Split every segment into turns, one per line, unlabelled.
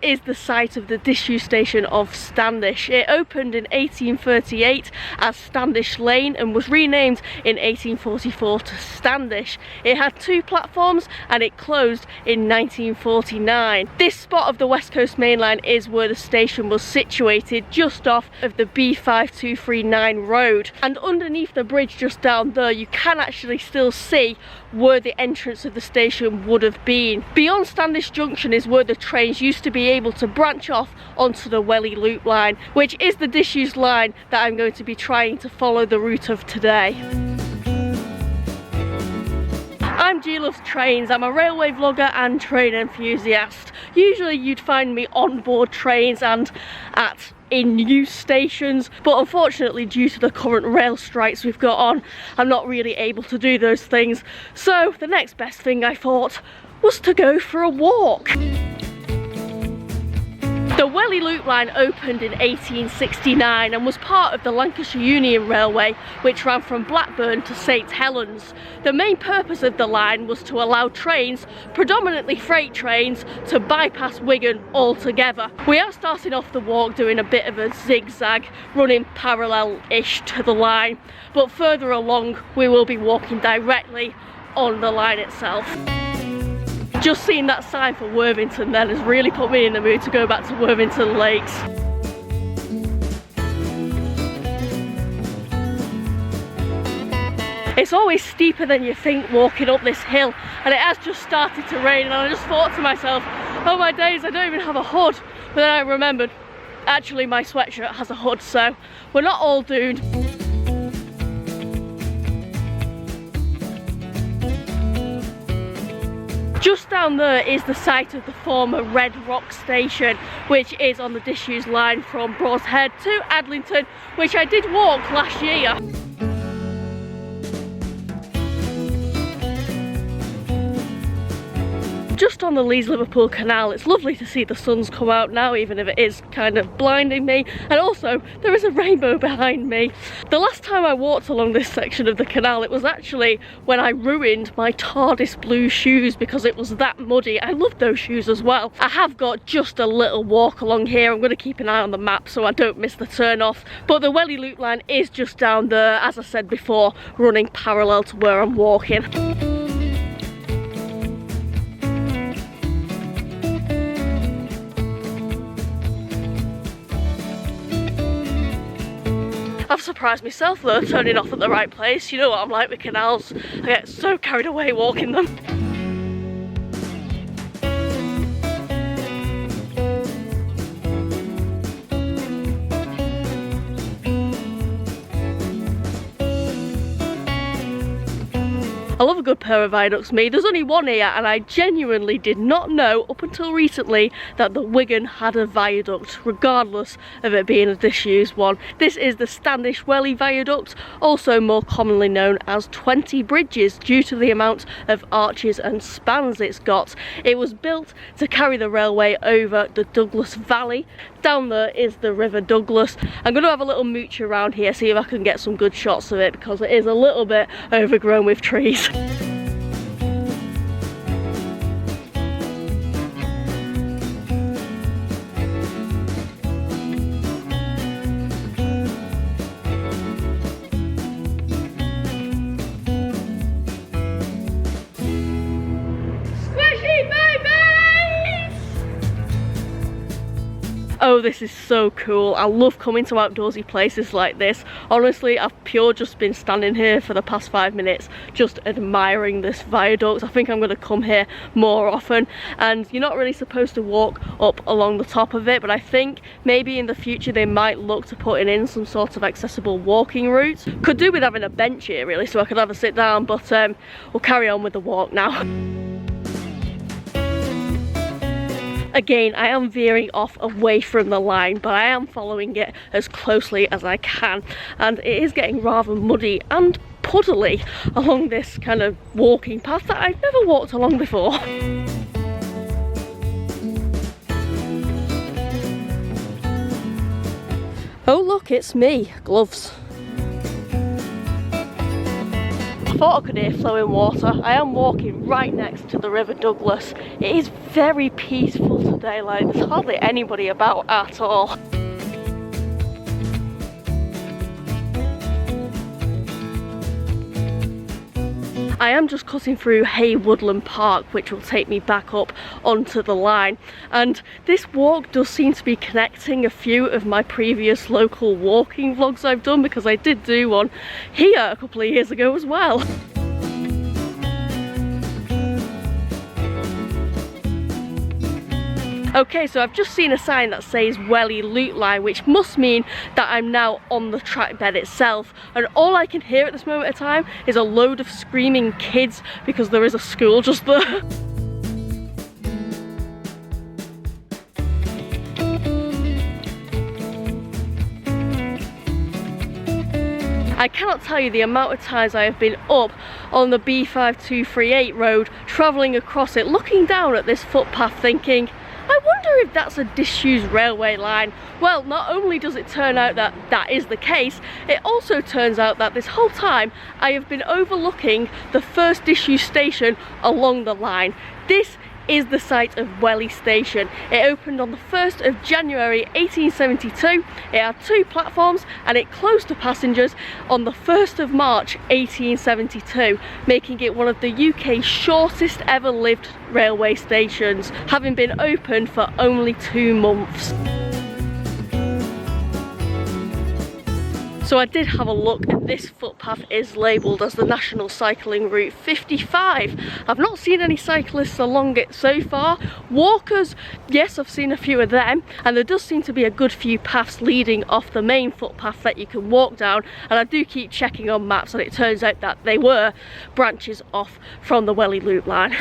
is the site of the disused station of Standish. It opened in 1838 as Standish Lane and was renamed in 1844 to Standish. It had 2 platforms and it closed in 1949. This spot of the West Coast Main Line is where the station was situated, just off of the B5239 road. And underneath the bridge just down there, you can actually still see where the entrance of the station would have been. Beyond Standish Junction is where the trains used to be able to branch off onto the Whelley Loop Line, which is the disused line that I'm going to be trying to follow the route of today. I'm G Loves Trains. I'm a railway vlogger and train enthusiast. Usually you'd find me on board trains and at in-use stations, but unfortunately due to the current rail strikes we've got on, I'm not really able to do those things. So the next best thing I thought was to go for a walk. The Whelley Loop Line opened in 1869 and was part of the Lancashire Union Railway, which ran from Blackburn to St Helens. The main purpose of the line was to allow trains, predominantly freight trains, to bypass Wigan altogether. We are starting off the walk doing a bit of a zigzag, running parallel-ish to the line, but further along we will be walking directly on the line itself. Just seeing that sign for Worthington then has really put me in the mood to go back to Worthington Lakes. It's always steeper than you think walking up this hill, and it has just started to rain, and I just thought to myself, oh my days, I don't even have a hood. But then I remembered, actually my sweatshirt has a hood, so we're not all doomed. Just down there is the site of the former Red Rock station, which is on the disused line from Broad's Head to Adlington, which I did walk last year. Just on the Leeds-Liverpool Canal, it's lovely to see the sun's come out now, even if it is kind of blinding me, and also there is a rainbow behind me. The last time I walked along this section of the canal, it was actually when I ruined my TARDIS blue shoes because it was that muddy. I love those shoes as well. I have got just a little walk along here. I'm going to keep an eye on the map so I don't miss the turn off, but the Whelley Loop Line is just down there, as I said before, running parallel to where I'm walking. I've surprised myself though, turning off at the right place. You know what I'm like with canals, I get so carried away walking them. I love a good pair of viaducts, me. There's only one here, and I genuinely did not know up until recently that the Wigan had a viaduct, regardless of it being a disused one. This is the Standish-Whelley Viaduct, also more commonly known as 20 Bridges, due to the amount of arches and spans it's got. It was built to carry the railway over the Douglas Valley. Down there is the River Douglas. I'm going to have a little mooch around here, see if I can get some good shots of it, because it is a little bit overgrown with trees. Oh, this is so cool. I love coming to outdoorsy places like this. Honestly, I've just been standing here for the past 5 minutes just admiring this viaduct. I think I'm going to come here more often, and you're not really supposed to walk up along the top of it, but I think maybe in the future they might look to putting in some sort of accessible walking route. Could do with having a bench here really, so I could have a sit down, but we'll carry on with the walk now. Again, I am veering off away from the line, but I am following it as closely as I can, and it is getting rather muddy and puddly along this kind of walking path that I've never walked along before. Oh look, it's me, gloves. I thought I could hear flowing water. I am walking right next to the River Douglas. It is very peaceful today, like there's hardly anybody about at all. I am just cutting through Hay Woodland Park, which will take me back up onto the line, and this walk does seem to be connecting a few of my previous local walking vlogs I've done, because I did do one here a couple of years ago as well. Okay, so I've just seen a sign that says Whelley Loop Line, which must mean that I'm now on the track bed itself, and all I can hear at this moment of time is a load of screaming kids because there is a school just there. I cannot tell you the amount of times I have been up on the B5238 road, travelling across it, looking down at this footpath thinking, I wonder if that's a disused railway line. Well, not only does it turn out that that is the case, it also turns out that this whole time I have been overlooking the first disused station along the line. This is the site of Whelley Station. It opened on the 1st of January 1872. It had 2 platforms and it closed to passengers on the 1st of March 1872, making it one of the UK's shortest ever lived railway stations, having been open for only 2 months. So I did have a look, and this footpath is labelled as the National Cycling Route 55. I've not seen any cyclists along it so far. Walkers, yes, I've seen a few of them, and there does seem to be a good few paths leading off the main footpath that you can walk down, and I do keep checking on maps and it turns out that they were branches off from the Whelley Loop Line.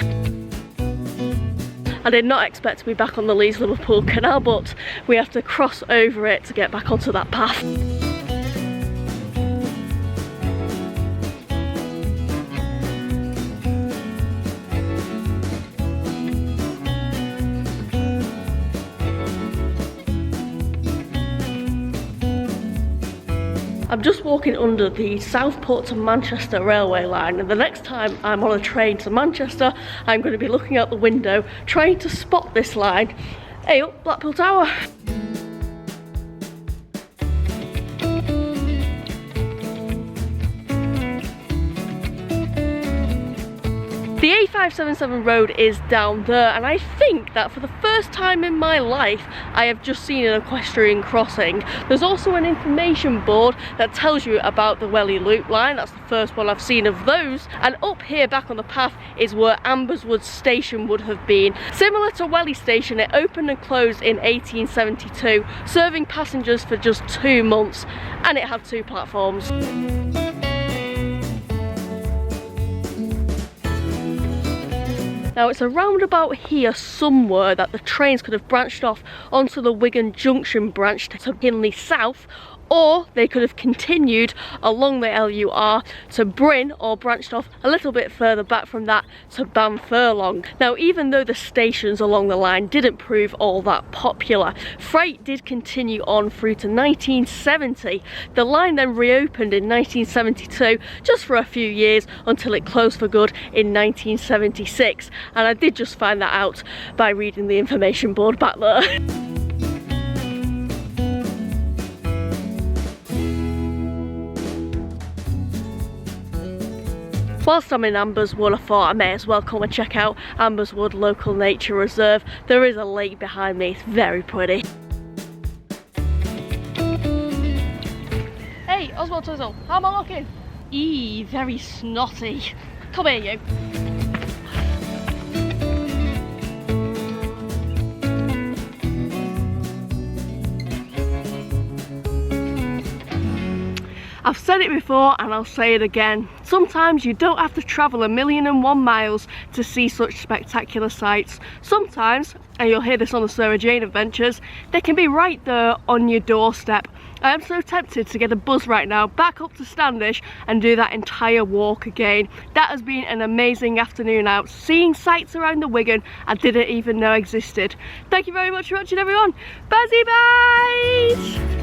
I did not expect to be back on the Leeds-Liverpool Canal, but we have to cross over it to get back onto that path. I'm just walking under the Southport to Manchester railway line, and the next time I'm on a train to Manchester, I'm going to be looking out the window trying to spot this line. Hey up, Blackpool Tower! The A577 road is down there, and I think that for the first time in my life I have just seen an equestrian crossing. There's also an information board that tells you about the Whelley Loop Line. That's the first one I've seen of those, and up here back on the path is where Amberswood station would have been. Similar to Whelley station, it opened and closed in 1872, serving passengers for just 2 months, and it had 2 platforms. Now it's around about here somewhere that the trains could have branched off onto the Wigan Junction branch to Hindley South, or they could have continued along the LUR to Bryn, or branched off a little bit further back from that to Banfurlong. Now, even though the stations along the line didn't prove all that popular, freight did continue on through to 1970. The line then reopened in 1972, just for a few years, until it closed for good in 1976. And I did just find that out by reading the information board back there. Whilst I'm in Amberswood, I thought I may as well come and check out Amberswood Local Nature Reserve. There is a lake behind me, it's very pretty. Hey, Oswald Tuzzle, how am I looking? Eee, very snotty. Come here, you. I've said it before and I'll say it again. Sometimes you don't have to travel 1,000,001 miles to see such spectacular sights. Sometimes, and you'll hear this on the Sarah Jane Adventures, they can be right there on your doorstep. I am so tempted to get a bus right now, back up to Standish and do that entire walk again. That has been an amazing afternoon out, seeing sights around the Wigan I didn't even know existed. Thank you very much for watching, everyone. Buzzy bye!